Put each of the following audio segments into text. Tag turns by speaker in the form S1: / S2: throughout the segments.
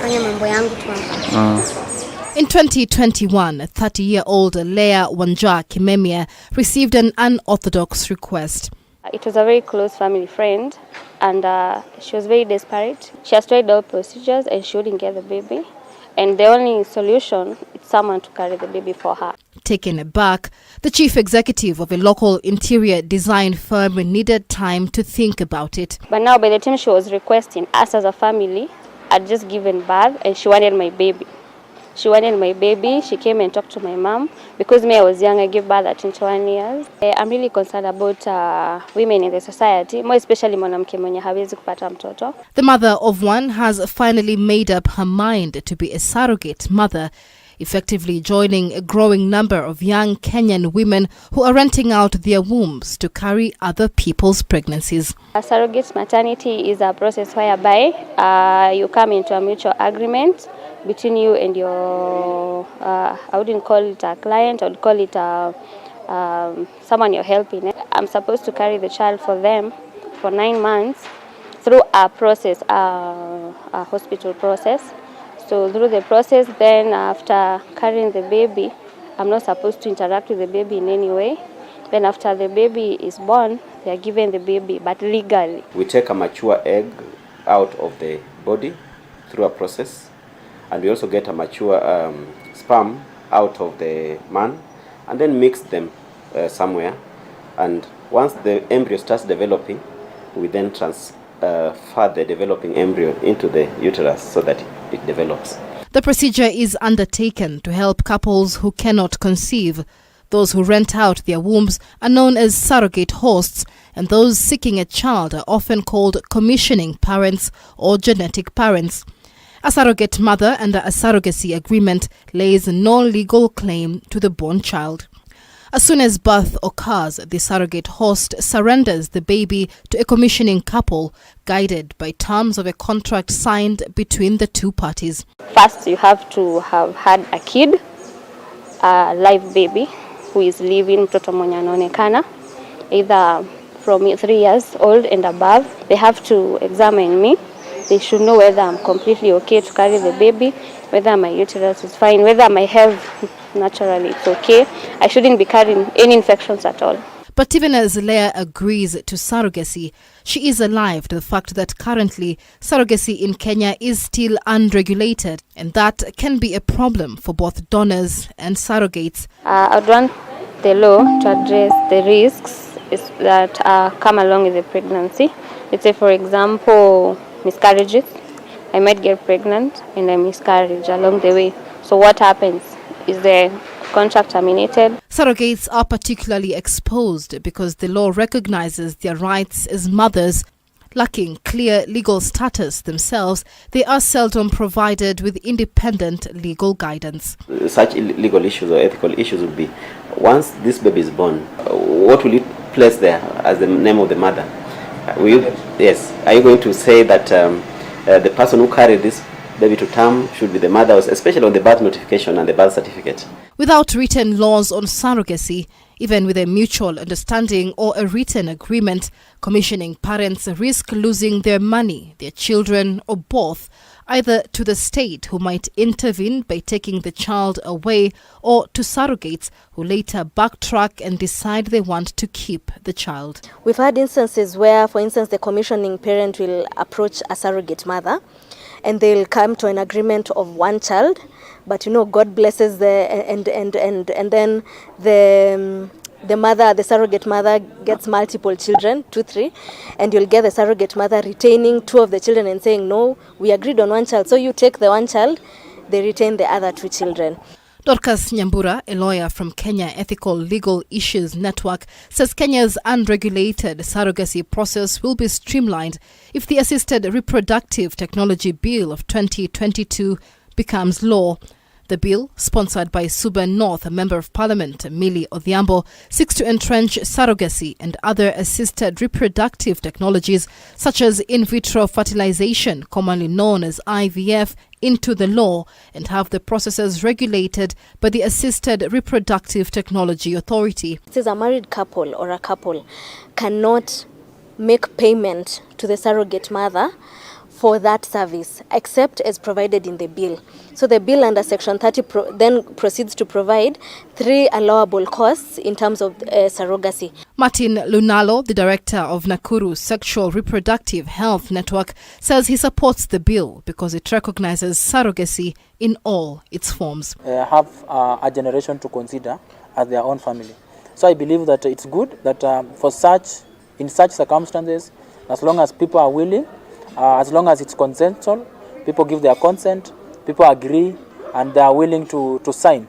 S1: In 2021, 30-year-old Leah Wanja Kimemia received an unorthodox request.
S2: It was a very close family friend, and she was very desperate. She has tried all procedures and she wouldn't get the baby. And the only solution is someone to carry the baby for her.
S1: Taken aback, the chief executive of a local interior design firm needed time to think about it.
S2: But now by the time she was requesting, us as a family had just given birth and she wanted my baby. She came and talked to my mom. Because me, I was young, I gave birth at 21 years. I'm really concerned about women in the society, more especially mwanamke mwenye hawezi kupata mtoto.
S1: The mother of one has finally made up her mind to be a surrogate mother, effectively joining a growing number of young Kenyan women who are renting out their wombs to carry other people's pregnancies.
S2: A surrogate maternity is a process whereby you come into a mutual agreement between you and your, I wouldn't call it a client, I would call it someone you're helping. I'm supposed to carry the child for them for 9 months through a process, a hospital process. So through the process, then after carrying the baby, I'm not supposed to interact with the baby in any way. Then after the baby is born, they are given the baby, but legally.
S3: We take a mature egg out of the body through a process. And we also get a mature sperm out of the man and then mix them somewhere. And once the embryo starts developing, we then transfer the developing embryo into the uterus so that it develops.
S1: The procedure is undertaken to help couples who cannot conceive. Those who rent out their wombs are known as surrogate hosts, and those seeking a child are often called commissioning parents or genetic parents. A surrogate mother under a surrogacy agreement lays no legal claim to the born child. As soon as birth occurs, the surrogate host surrenders the baby to a commissioning couple, guided by terms of a contract signed between the two parties.
S2: First, you have to have had a kid, a live baby, who is living, mtoto mwenye anaonekana, either from 3 years old and above. They have to examine me. They should know whether I'm completely okay to carry the baby, whether my uterus is fine, whether my health naturally it's okay. I shouldn't be carrying any infections at all.
S1: But even as Leah agrees to surrogacy, she is alive to the fact that currently surrogacy in Kenya is still unregulated, and that can be a problem for both donors and surrogates.
S2: I would want the law to address the risks that come along with the pregnancy. Let's say, for example, miscarriages. I might get pregnant and I miscarriage along the way. So what happens? Is the contract terminated?
S1: Surrogates are particularly exposed because the law recognizes their rights as mothers. Lacking clear legal status themselves, they are seldom provided with independent legal guidance.
S3: Such legal issues or ethical issues would be, once this baby is born, what will you place there as the name of the mother? Are you going to say that the person who carried this baby to term should be the mother, especially on the birth notification and the birth certificate?
S1: Without written laws on surrogacy, even with a mutual understanding or a written agreement, commissioning parents risk losing their money, their children, or both, either to the state, who might intervene by taking the child away, or to surrogates who later backtrack and decide they want to keep the child.
S4: We've had instances where, for instance, the commissioning parent will approach a surrogate mother and they'll come to an agreement of one child, but God blesses and then the mother, the surrogate mother, gets multiple children, 2, 3, and you'll get the surrogate mother retaining 2 of the children and saying, no, we agreed on 1 child, so you take the 1 child, they retain the other 2 children.
S1: Dorcas Nyambura, a lawyer from Kenya Ethical Legal Issues Network, says Kenya's unregulated surrogacy process will be streamlined if the Assisted Reproductive Technology Bill of 2022 becomes law. The bill, sponsored by Suba North Member of Parliament Millie Odhiambo, seeks to entrench surrogacy and other assisted reproductive technologies such as in vitro fertilization, commonly known as IVF, into the law and have the processes regulated by the Assisted Reproductive Technology Authority.
S4: It says a married couple or a couple cannot make payment to the surrogate mother for that service, except as provided in the bill. So the bill under Section 30 then proceeds to provide 3 allowable costs in terms of surrogacy.
S1: Martin Lunalo, the director of Nakuru Sexual Reproductive Health Network, says he supports the bill because it recognizes surrogacy in all its forms.
S5: Have a generation to consider as their own family. So I believe that it's good that in such circumstances, as long as people are willing, as long as it's consensual, people give their consent, people agree, and they are willing to sign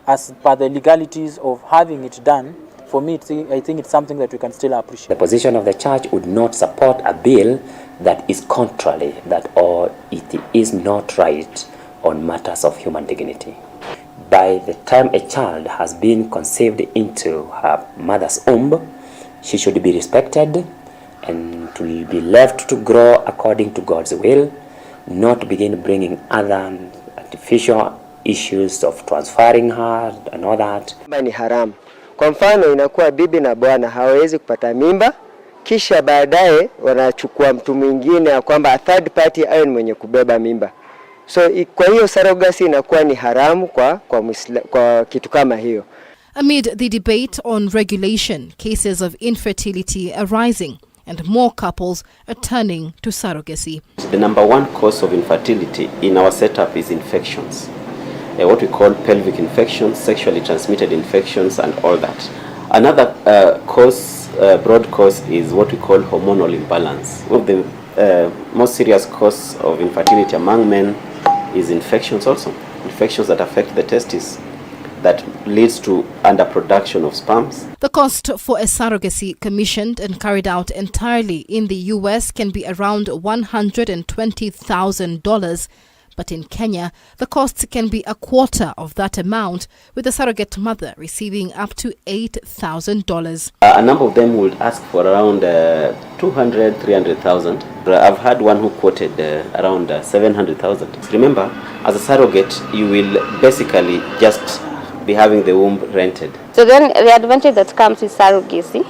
S5: as per the legalities of having it done. For me, I think it's something that we can still appreciate.
S6: The position of the church would not support a bill that is contrary, or it is not right on matters of human dignity. By the time a child has been conceived into her mother's womb, she should be respected and to be left to grow according to God's will, not begin bringing other artificial issues of transferring her and all that.
S7: Ni haramu. Kwa mfano inakuwa bibi na bwana hawawezi kupata mimba, kisha baadaye wanachukua mtu mwingine ya kwamba a third party awe ni mwenye kubeba mimba. So kwa hiyo surrogacy inakuwa ni haramu kwa kitu kama hiyo.
S1: Amid the debate on regulation, cases of infertility are rising and more couples are turning to surrogacy.
S3: The number one cause of infertility in our setup is infections. What we call pelvic infections, sexually transmitted infections, and all that. Another broad cause is what we call hormonal imbalance. One of the most serious cause of infertility among men is infections also. Infections that affect the testes, that leads to underproduction of sperms.
S1: The cost for a surrogacy commissioned and carried out entirely in the US can be around $120,000. But in Kenya, the cost can be a quarter of that amount, with the surrogate mother receiving up to $8,000.
S3: A number of them would ask for around 200,000, 300,000. I've had one who quoted around 700,000. Remember, as a surrogate, you will basically just be having the womb rented.
S2: So then the advantage that comes with surrogacy,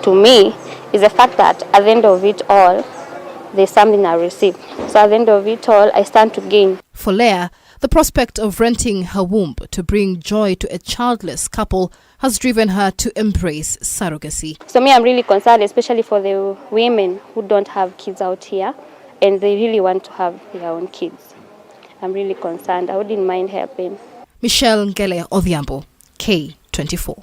S2: to me, is the fact that at the end of it all, there's something I receive. So at the end of it all, I stand to gain.
S1: For Leah, the prospect of renting her womb to bring joy to a childless couple has driven her to embrace surrogacy.
S2: So me, I'm really concerned, especially for the women who don't have kids out here and they really want to have their own kids. I'm really concerned. I wouldn't mind helping.
S1: Michelle Ngele Odhiambo, K24.